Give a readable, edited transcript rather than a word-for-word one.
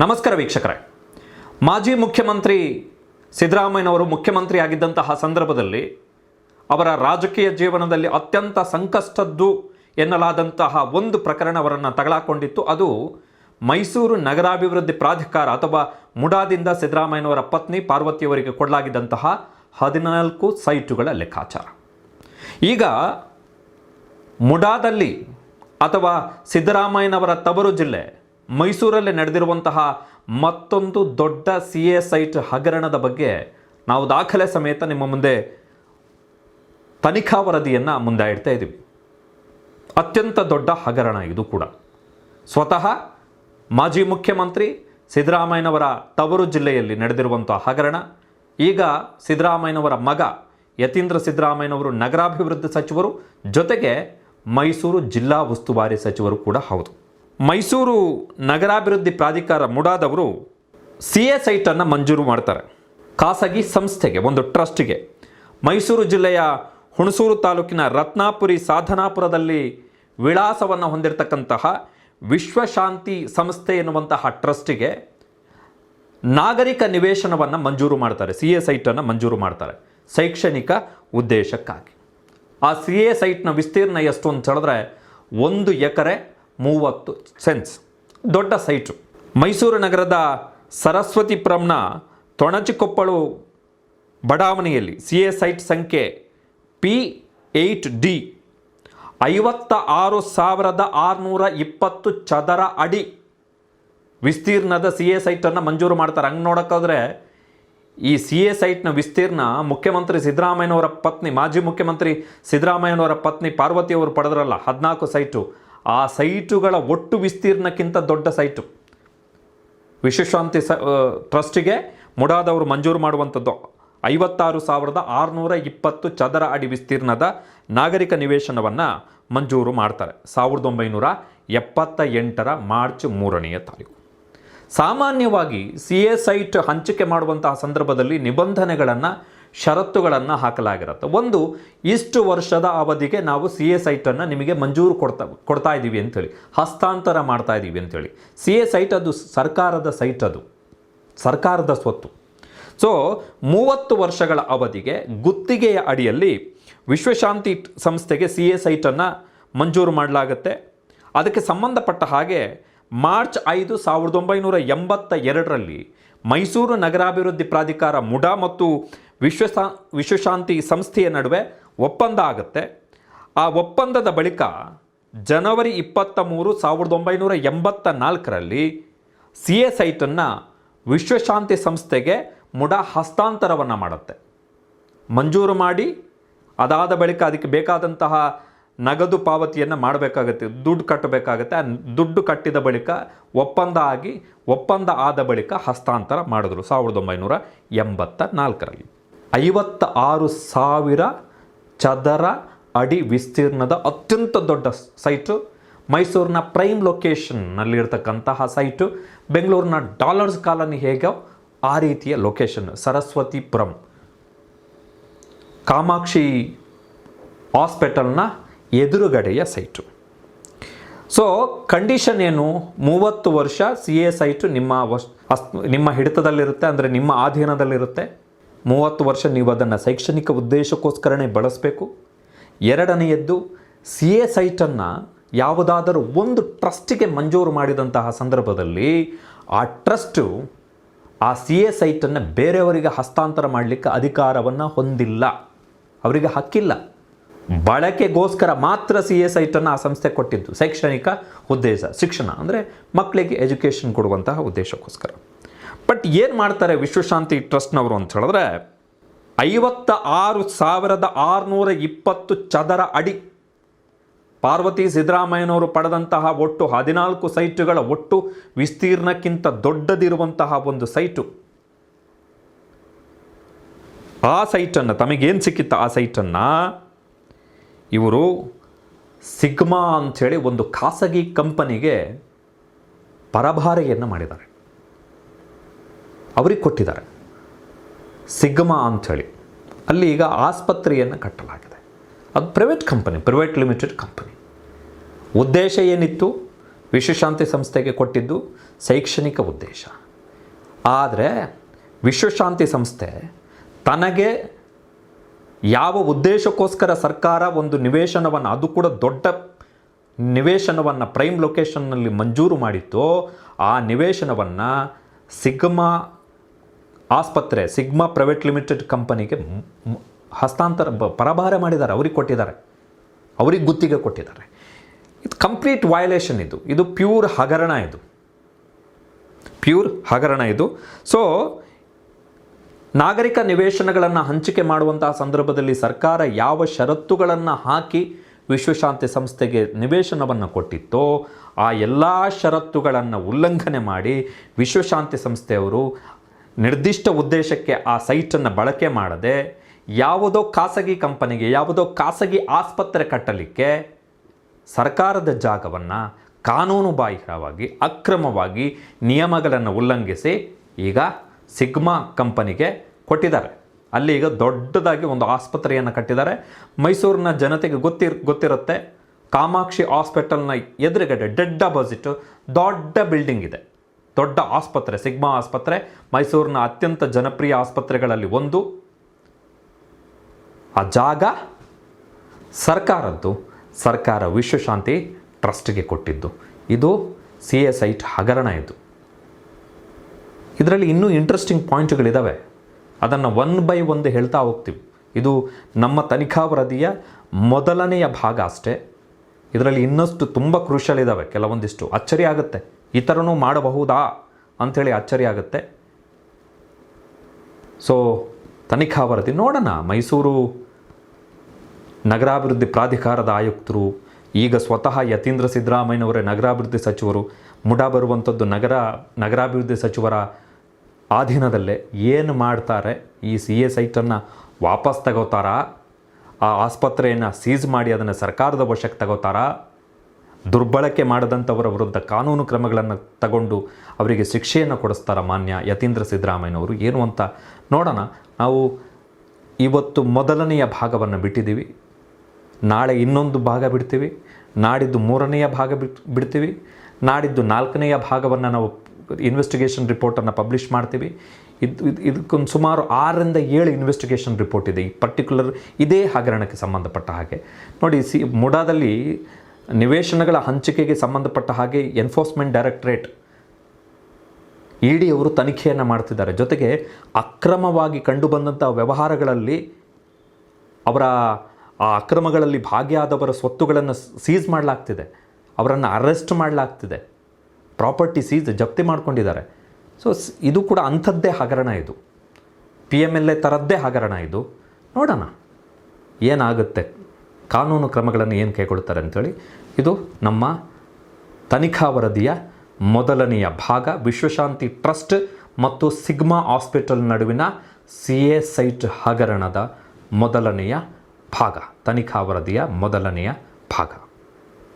ನಮಸ್ಕಾರ ವೀಕ್ಷಕರೇ. ಮಾಜಿ ಮುಖ್ಯಮಂತ್ರಿ ಸಿದ್ದರಾಮಯ್ಯನವರು ಮುಖ್ಯಮಂತ್ರಿ ಆಗಿದ್ದಂತಹ ಸಂದರ್ಭದಲ್ಲಿ ಅವರ ರಾಜಕೀಯ ಜೀವನದಲ್ಲಿ ಅತ್ಯಂತ ಸಂಕಷ್ಟದ್ದು ಎನ್ನಲಾದಂತಹ ಒಂದು ಪ್ರಕರಣ ಅವರನ್ನು ತಗಲಾಕೊಂಡಿತ್ತು. ಅದು ಮೈಸೂರು ನಗರಾಭಿವೃದ್ಧಿ ಪ್ರಾಧಿಕಾರ ಅಥವಾ ಮುಡಾದಿಂದ ಸಿದ್ದರಾಮಯ್ಯನವರ ಪತ್ನಿ ಪಾರ್ವತಿಯವರಿಗೆ ಕೊಡಲಾಗಿದ್ದಂತಹ 14 ಸೈಟುಗಳ ಲೆಕ್ಕಾಚಾರ. ಈಗ ಮುಡಾದಲ್ಲಿ ಅಥವಾ ಸಿದ್ದರಾಮಯ್ಯನವರ ತವರು ಜಿಲ್ಲೆ ಮೈಸೂರಲ್ಲಿ ನಡೆದಿರುವಂತಹ ಮತ್ತೊಂದು ದೊಡ್ಡ CA ಸೈಟ್ ಹಗರಣದ ಬಗ್ಗೆ ನಾವು ದಾಖಲೆ ಸಮೇತ ನಿಮ್ಮ ಮುಂದೆ ತನಿಖಾ ವರದಿಯನ್ನು ಮುಂದೆ ಇಡ್ತಾ ಇದ್ದೀವಿ. ಅತ್ಯಂತ ದೊಡ್ಡ ಹಗರಣ ಇದು ಕೂಡ. ಸ್ವತಃ ಮಾಜಿ ಮುಖ್ಯಮಂತ್ರಿ ಸಿದ್ದರಾಮಯ್ಯನವರ ತವರು ಜಿಲ್ಲೆಯಲ್ಲಿ ನಡೆದಿರುವಂಥ ಹಗರಣ. ಈಗ ಸಿದ್ದರಾಮಯ್ಯನವರ ಮಗ ಯತೀಂದ್ರ ಸಿದ್ದರಾಮಯ್ಯನವರು ನಗರಾಭಿವೃದ್ಧಿ ಸಚಿವರು, ಜೊತೆಗೆ ಮೈಸೂರು ಜಿಲ್ಲಾ ಉಸ್ತುವಾರಿ ಸಚಿವರು ಕೂಡ ಹೌದು. ಮೈಸೂರು ನಗರಾಭಿವೃದ್ಧಿ ಪ್ರಾಧಿಕಾರ ಮುಡಾದವರು CA ಸೈಟನ್ನು ಮಂಜೂರು ಮಾಡ್ತಾರೆ. ಖಾಸಗಿ ಸಂಸ್ಥೆಗೆ, ಒಂದು ಟ್ರಸ್ಟಿಗೆ. ಮೈಸೂರು ಜಿಲ್ಲೆಯ ಹುಣಸೂರು ತಾಲೂಕಿನ ರತ್ನಾಪುರಿ ಸಾಧನಾಪುರದಲ್ಲಿ ವಿಳಾಸವನ್ನು ಹೊಂದಿರತಕ್ಕಂತಹ ವಿಶ್ವಶಾಂತಿ ಸಂಸ್ಥೆ ಎನ್ನುವಂತಹ ಟ್ರಸ್ಟಿಗೆ ನಾಗರಿಕ ನಿವೇಶನವನ್ನು ಮಂಜೂರು ಮಾಡ್ತಾರೆ. CA ಸೈಟನ್ನು ಮಂಜೂರು ಮಾಡ್ತಾರೆ ಶೈಕ್ಷಣಿಕ ಉದ್ದೇಶಕ್ಕಾಗಿ. ಆ CA ಸೈಟ್ನ ವಿಸ್ತೀರ್ಣ ಎಷ್ಟು ಅಂತ ಹೇಳಿದ್ರೆ 1 ಎಕರೆ 30 ಸೆನ್ಸ್. ದೊಡ್ಡ ಸೈಟು. ಮೈಸೂರು ನಗರದ ಸರಸ್ವತಿಪುರಂನ ತೊಣಚಿಕೊಪ್ಪಳು ಬಡಾವಣೆಯಲ್ಲಿ CA ಸೈಟ್ ಸಂಖ್ಯೆ P8D 56,620 ಚದರ ಅಡಿ ವಿಸ್ತೀರ್ಣದ CA ಸೈಟನ್ನು ಮಂಜೂರು ಮಾಡ್ತಾರೆ. ಹಂಗೆ ನೋಡೋಕ್ಕಾದ್ರೆ ಈ CA ಸೈಟ್ನ ವಿಸ್ತೀರ್ಣ ಮುಖ್ಯಮಂತ್ರಿ ಸಿದ್ದರಾಮಯ್ಯನವರ ಪತ್ನಿ, ಮಾಜಿ ಮುಖ್ಯಮಂತ್ರಿ ಸಿದ್ದರಾಮಯ್ಯನವರ ಪತ್ನಿ ಪಾರ್ವತಿಯವರು ಪಡೆದ್ರಲ್ಲ 14 ಸೈಟು, ಆ ಸೈಟುಗಳ ಒಟ್ಟು ವಿಸ್ತೀರ್ಣಕ್ಕಿಂತ ದೊಡ್ಡ ಸೈಟು. ವಿಶ್ವಶಾಂತಿ ಟ್ರಸ್ಟಿಗೆ ಮುಡಾದವರು ಮಂಜೂರು ಮಾಡುವಂಥದ್ದು 56,620 ಚದರ ಅಡಿ ವಿಸ್ತೀರ್ಣದ ನಾಗರಿಕ ನಿವೇಶನವನ್ನು ಮಂಜೂರು ಮಾಡ್ತಾರೆ 1978 ಮಾರ್ಚ್ 3ನೇ ತಾರೀಕು. ಸಾಮಾನ್ಯವಾಗಿ CA ಸೈಟ್ ಹಂಚಿಕೆ ಮಾಡುವಂತಹ ಸಂದರ್ಭದಲ್ಲಿ ನಿಬಂಧನೆಗಳನ್ನು, ಷರತ್ತುಗಳನ್ನು ಹಾಕಲಾಗಿರುತ್ತೆ. ಒಂದು, ಇಷ್ಟು ವರ್ಷದ ಅವಧಿಗೆ ನಾವು CA ಸೈಟನ್ನು ನಿಮಗೆ ಮಂಜೂರು ಕೊಡ್ತಾ ಇದ್ದೀವಿ ಅಂಥೇಳಿ, ಹಸ್ತಾಂತರ ಮಾಡ್ತಾ ಇದ್ದೀವಿ ಅಂಥೇಳಿ. CA ಸೈಟ್ ಅದು ಸರ್ಕಾರದ ಸೈಟ್, ಅದು ಸರ್ಕಾರದ ಸ್ವತ್ತು. ಸೊ 30 ವರ್ಷಗಳ ಅವಧಿಗೆ ಗುತ್ತಿಗೆಯ ಅಡಿಯಲ್ಲಿ ವಿಶ್ವಶಾಂತಿ ಸಂಸ್ಥೆಗೆ CA ಸೈಟನ್ನು ಮಂಜೂರು ಮಾಡಲಾಗುತ್ತೆ. ಅದಕ್ಕೆ ಸಂಬಂಧಪಟ್ಟ ಹಾಗೆ ಮಾರ್ಚ್ 5, 1982ರಲ್ಲಿ ಮೈಸೂರು ನಗರಾಭಿವೃದ್ಧಿ ಪ್ರಾಧಿಕಾರ ಮುಡಾ ಮತ್ತು ವಿಶ್ವಶಾಂತಿ ಸಂಸ್ಥೆಯ ನಡುವೆ ಒಪ್ಪಂದ ಆಗುತ್ತೆ. ಆ ಒಪ್ಪಂದದ ಬಳಿಕ ಜನವರಿ 23, 1984ರಲ್ಲಿ CA ಸೈಟನ್ನು ವಿಶ್ವಶಾಂತಿ ಸಂಸ್ಥೆಗೆ ಮುಡಾ ಹಸ್ತಾಂತರವನ್ನು ಮಾಡುತ್ತೆ. ಮಂಜೂರು ಮಾಡಿ ಅದಾದ ಬಳಿಕ ಅದಕ್ಕೆ ಬೇಕಾದಂತಹ ನಗದು ಪಾವತಿಯನ್ನು ಮಾಡಬೇಕಾಗತ್ತೆ, ದುಡ್ಡು ಕಟ್ಟಬೇಕಾಗತ್ತೆ. ಆ ದುಡ್ಡು ಕಟ್ಟಿದ ಬಳಿಕ ಒಪ್ಪಂದ ಆದ ಬಳಿಕ ಹಸ್ತಾಂತರ ಮಾಡಿದ್ರು 1984ರಲ್ಲಿ. 56,000 ಚದರ ಅಡಿ ವಿಸ್ತೀರ್ಣದ ಅತ್ಯಂತ ದೊಡ್ಡ ಸೈಟು. ಮೈಸೂರಿನ ಪ್ರೈಮ್ ಲೊಕೇಶನ್ನಲ್ಲಿರ್ತಕ್ಕಂತಹ ಸೈಟು. ಬೆಂಗಳೂರಿನ ಡಾಲರ್ಸ್ ಕಾಲನಿ ಹೇಗೋ ಆ ರೀತಿಯ ಲೊಕೇಶನ್. ಸರಸ್ವತಿಪುರಂ ಕಾಮಾಕ್ಷಿ ಹಾಸ್ಪಿಟಲ್ನ ಎದುರುಗಡೆಯ ಸೈಟು. ಸೊ ಕಂಡೀಷನ್ ಏನು? 30 ವರ್ಷ CA ಸೈಟು ನಿಮ್ಮ ಹಿಡಿತದಲ್ಲಿರುತ್ತೆ, ಅಂದರೆ ನಿಮ್ಮ ಅಧೀನದಲ್ಲಿರುತ್ತೆ. 30 ವರ್ಷ ನೀವು ಅದನ್ನು ಶೈಕ್ಷಣಿಕ ಉದ್ದೇಶಕ್ಕೋಸ್ಕರನೇ ಬಳಸಬೇಕು. ಎರಡನೆಯದ್ದು, CA ಸೈಟನ್ನು ಯಾವುದಾದರೂ ಒಂದು ಟ್ರಸ್ಟಿಗೆ ಮಂಜೂರು ಮಾಡಿದಂತಹ ಸಂದರ್ಭದಲ್ಲಿ ಆ ಟ್ರಸ್ಟು ಆ CA ಸೈಟನ್ನು ಬೇರೆಯವರಿಗೆ ಹಸ್ತಾಂತರ ಮಾಡಲಿಕ್ಕೆ ಅಧಿಕಾರವನ್ನು ಹೊಂದಿಲ್ಲ, ಅವರಿಗೆ ಹಕ್ಕಿಲ್ಲ. ಬಳಕೆಗೋಸ್ಕರ ಮಾತ್ರ CA ಸೈಟನ್ನು ಆ ಸಂಸ್ಥೆ ಕೊಟ್ಟಿದ್ದು, ಶೈಕ್ಷಣಿಕ ಉದ್ದೇಶ, ಶಿಕ್ಷಣ ಅಂದರೆ ಮಕ್ಕಳಿಗೆ ಎಜುಕೇಷನ್ ಕೊಡುವಂತಹ ಉದ್ದೇಶಕ್ಕೋಸ್ಕರ. ಬಟ್ ಏನು ಮಾಡ್ತಾರೆ ವಿಶ್ವಶಾಂತಿ ಟ್ರಸ್ಟ್ನವರು ಅಂತ ಹೇಳಿದ್ರೆ, 56,620 ಚದರ ಅಡಿ ಪಾರ್ವತಿ ಸಿದ್ದರಾಮಯ್ಯನವರು ಪಡೆದಂತಹ ಒಟ್ಟು 14 ಸೈಟುಗಳ ಒಟ್ಟು ವಿಸ್ತೀರ್ಣಕ್ಕಿಂತ ದೊಡ್ಡದಿರುವಂತಹ ಒಂದು ಸೈಟು. ಆ ಸೈಟನ್ನು, ತಮಗೇನು ಸಿಕ್ಕಿತ್ತು ಆ ಸೈಟನ್ನು ಇವರು ಸಿಗ್ಮಾ ಅಂಥೇಳಿ ಒಂದು ಖಾಸಗಿ ಕಂಪನಿಗೆ ಪರಭಾರೆಯನ್ನು ಮಾಡಿದ್ದಾರೆ, ಅವ್ರಿಗೆ ಕೊಟ್ಟಿದ್ದಾರೆ. ಸಿಗ್ಮಾ ಅಂಥೇಳಿ ಅಲ್ಲಿ ಈಗ ಆಸ್ಪತ್ರೆಯನ್ನು ಕಟ್ಟಲಾಗಿದೆ. ಅದು private company, private limited company. ಉದ್ದೇಶ ಏನಿತ್ತು? ವಿಶ್ವಶಾಂತಿ ಸಂಸ್ಥೆಗೆ ಕೊಟ್ಟಿದ್ದು ಶೈಕ್ಷಣಿಕ ಉದ್ದೇಶ. ಆದರೆ ವಿಶ್ವಶಾಂತಿ ಸಂಸ್ಥೆ ತನಗೆ ಯಾವ ಉದ್ದೇಶಕ್ಕೋಸ್ಕರ ಸರ್ಕಾರ ಒಂದು ನಿವೇಶನವನ್ನು, ಅದು ಕೂಡ ದೊಡ್ಡ ನಿವೇಶನವನ್ನು ಪ್ರೈಮ್ ಲೊಕೇಶನ್ನಲ್ಲಿ ಮಂಜೂರು ಮಾಡಿತ್ತೋ, ಆ ನಿವೇಶನವನ್ನು ಸಿಗ್ಮಾ ಆಸ್ಪತ್ರೆ, ಸಿಗ್ಮಾ ಪ್ರೈವೇಟ್ ಲಿಮಿಟೆಡ್ ಕಂಪನಿಗೆ ಹಸ್ತಾಂತರ ಪರಭಾರೆ ಮಾಡಿದ್ದಾರೆ, ಅವ್ರಿಗೆ ಕೊಟ್ಟಿದ್ದಾರೆ, ಅವ್ರಿಗೆ ಗುತ್ತಿಗೆ ಕೊಟ್ಟಿದ್ದಾರೆ. ಇದು ಕಂಪ್ಲೀಟ್ ವಯಲೇಷನ್. ಇದು ಪ್ಯೂರ್ ಹಗರಣ, ಪ್ಯೂರ್ ಹಗರಣ ಇದು. ಸೊ ನಾಗರಿಕ ನಿವೇಶನಗಳನ್ನು ಹಂಚಿಕೆ ಮಾಡುವಂತಹ ಸಂದರ್ಭದಲ್ಲಿ ಸರ್ಕಾರ ಯಾವ ಷರತ್ತುಗಳನ್ನು ಹಾಕಿ ವಿಶ್ವಶಾಂತಿ ಸಂಸ್ಥೆಗೆ ನಿವೇಶನವನ್ನು ಕೊಟ್ಟಿತ್ತೋ ಆ ಎಲ್ಲ ಷರತ್ತುಗಳನ್ನು ಉಲ್ಲಂಘನೆ ಮಾಡಿ ವಿಶ್ವಶಾಂತಿ ಸಂಸ್ಥೆಯವರು ನಿರ್ದಿಷ್ಟ ಉದ್ದೇಶಕ್ಕೆ ಆ ಸೈಟನ್ನು ಬಳಕೆ ಮಾಡದೆ ಯಾವುದೋ ಖಾಸಗಿ ಕಂಪನಿಗೆ, ಯಾವುದೋ ಖಾಸಗಿ ಆಸ್ಪತ್ರೆ ಕಟ್ಟಲಿಕ್ಕೆ ಸರ್ಕಾರದ ಜಾಗವನ್ನು ಕಾನೂನು ಬಾಹಿರವಾಗಿ, ಅಕ್ರಮವಾಗಿ ನಿಯಮಗಳನ್ನು ಉಲ್ಲಂಘಿಸಿ ಈಗ ಸಿಗ್ಮಾ ಕಂಪನಿಗೆ ಕೊಟ್ಟಿದ್ದಾರೆ. ಅಲ್ಲಿ ಈಗ ದೊಡ್ಡದಾಗಿ ಒಂದು ಆಸ್ಪತ್ರೆಯನ್ನು ಕಟ್ಟಿದ್ದಾರೆ. ಮೈಸೂರಿನ ಜನತೆಗೆ ಗೊತ್ತಿರುತ್ತೆ, ಕಾಮಾಕ್ಷಿ ಹಾಸ್ಪಿಟಲ್ನ ಎದುರುಗಡೆ ಡೆಡ್ ಅಪೋಸಿಟ್ ದೊಡ್ಡ ಬಿಲ್ಡಿಂಗ್ ಇದೆ, ದೊಡ್ಡ ಆಸ್ಪತ್ರೆ, ಸಿಗ್ಮಾ ಆಸ್ಪತ್ರೆ, ಮೈಸೂರಿನ ಅತ್ಯಂತ ಜನಪ್ರಿಯ ಆಸ್ಪತ್ರೆಗಳಲ್ಲಿ ಒಂದು. ಆ ಜಾಗ ಸರ್ಕಾರದ್ದು, ಸರ್ಕಾರ ವಿಶ್ವಶಾಂತಿ ಟ್ರಸ್ಟ್ಗೆ ಕೊಟ್ಟಿದ್ದು. ಇದು CA ಸೈಟ್ ಹಗರಣ. ಇದರಲ್ಲಿ ಇನ್ನೂ ಇಂಟ್ರೆಸ್ಟಿಂಗ್ ಪಾಯಿಂಟ್ಗಳಿದ್ದಾವೆ, ಅದನ್ನು ಒನ್ ಬೈ ಒಂದು ಹೇಳ್ತಾ ಹೋಗ್ತೀವಿ. ಇದು ನಮ್ಮ ತನಿಖಾ ವರದಿಯ ಮೊದಲನೆಯ ಭಾಗ ಅಷ್ಟೇ. ಇದರಲ್ಲಿ ಇನ್ನಷ್ಟು ತುಂಬ ಕ್ರೂಷಲ್ ಇದ್ದಾವೆ, ಕೆಲವೊಂದಿಷ್ಟು ಅಚ್ಚರಿ ಆಗುತ್ತೆ, ಈ ಥರನೂ ಮಾಡಬಹುದಾ ಅಂಥೇಳಿ ಅಚ್ಚರಿ ಆಗುತ್ತೆ. ಸೊ ತನಿಖಾ ವರದಿ ನೋಡೋಣ. ಮೈಸೂರು ನಗರಾಭಿವೃದ್ಧಿ ಪ್ರಾಧಿಕಾರದ ಆಯುಕ್ತರು, ಈಗ ಸ್ವತಃ ಯತೀಂದ್ರ ಸಿದ್ದರಾಮಯ್ಯನವರೇ ನಗರಾಭಿವೃದ್ಧಿ ಸಚಿವರು, ಮುಡ ಬರುವಂಥದ್ದು ನಗರಾಭಿವೃದ್ಧಿ ಸಚಿವರ ಅಧೀನದಲ್ಲೇ ಏನು ಮಾಡ್ತಾರೆ? ಈ CA ಸೈಟನ್ನು ವಾಪಸ್ ತಗೋತಾರಾ? ಆ ಆಸ್ಪತ್ರೆಯನ್ನು ಸೀಸ್ ಮಾಡಿ ಅದನ್ನು ಸರ್ಕಾರದ ವಶಕ್ಕೆ ತಗೋತಾರಾ? ದುರ್ಬಳಕೆ ಮಾಡದಂಥವರ ವಿರುದ್ಧ ಕಾನೂನು ಕ್ರಮಗಳನ್ನು ತಗೊಂಡು ಅವರಿಗೆ ಶಿಕ್ಷೆಯನ್ನು ಕೊಡಿಸ್ತಾರ ಮಾನ್ಯ ಯತೀಂದ್ರ ಸಿದ್ದರಾಮಯ್ಯನವರು? ಏನು ಅಂತ ನೋಡೋಣ. ನಾವು ಇವತ್ತು ಮೊದಲನೆಯ ಭಾಗವನ್ನು ಬಿಟ್ಟಿದ್ದೀವಿ, ನಾಳೆ ಇನ್ನೊಂದು ಭಾಗ ಬಿಡ್ತೀವಿ, ನಾಡಿದ್ದು ಮೂರನೆಯ ಭಾಗ ಬಿಡ್ತೀವಿ, ನಾಡಿದ್ದು ನಾಲ್ಕನೆಯ ಭಾಗವನ್ನು ನಾವು ಇನ್ವೆಸ್ಟಿಗೇಷನ್ ರಿಪೋರ್ಟನ್ನು ಪಬ್ಲಿಷ್ ಮಾಡ್ತೀವಿ. ಇದಕ್ಕೊಂದು ಸುಮಾರು 6 ರಿಂದ 7 ಇನ್ವೆಸ್ಟಿಗೇಷನ್ ರಿಪೋರ್ಟ್ ಇದೆ ಈ ಪರ್ಟಿಕ್ಯುಲರ್ ಇದೇ ಹಗರಣಕ್ಕೆ ಸಂಬಂಧಪಟ್ಟ ಹಾಗೆ. ನೋಡಿ, ಮುಡಾದಲ್ಲಿ ನಿವೇಶನಗಳ ಹಂಚಿಕೆಗೆ ಸಂಬಂಧಪಟ್ಟ ಹಾಗೆ ಎನ್ಫೋರ್ಸ್ಮೆಂಟ್ ಡೈರೆಕ್ಟರೇಟ್ ED ಅವರು ತನಿಖೆಯನ್ನು ಮಾಡ್ತಿದ್ದಾರೆ. ಜೊತೆಗೆ ಅಕ್ರಮವಾಗಿ ಕಂಡುಬಂದಂಥ ವ್ಯವಹಾರಗಳಲ್ಲಿ ಅವರ ಆ ಅಕ್ರಮಗಳಲ್ಲಿ ಭಾಗಿಯಾದವರ ಸ್ವತ್ತುಗಳನ್ನು ಸೀಸ್ ಮಾಡಲಾಗ್ತಿದೆ, ಅವರನ್ನು ಅರೆಸ್ಟ್ ಮಾಡಲಾಗ್ತಿದೆ, ಪ್ರಾಪರ್ಟಿ ಸೀಸ್ ಜಪ್ತಿ ಮಾಡ್ಕೊಂಡಿದ್ದಾರೆ. ಸೊ ಇದು ಕೂಡ ಅಂಥದ್ದೇ ಹಗರಣ, ಇದು PMLA ಥರದ್ದೇ ಹಗರಣ. ಇದು ನೋಡೋಣ ಏನಾಗುತ್ತೆ, ಕಾನೂನು ಕ್ರಮಗಳನ್ನು ಏನು ಕೈಗೊಳ್ತಾರೆ ಅಂಥೇಳಿ. ಇದು ನಮ್ಮ ತನಿಖಾ ವರದಿಯ ಮೊದಲನೆಯ ಭಾಗ, ವಿಶ್ವಶಾಂತಿ ಟ್ರಸ್ಟ್ ಮತ್ತು ಸಿಗ್ಮಾ ಹಾಸ್ಪಿಟಲ್ ನಡುವಿನ CA ಸೈಟ್ ಹಗರಣದ ಮೊದಲನೆಯ ಭಾಗ, ತನಿಖಾ ವರದಿಯ ಮೊದಲನೆಯ ಭಾಗ.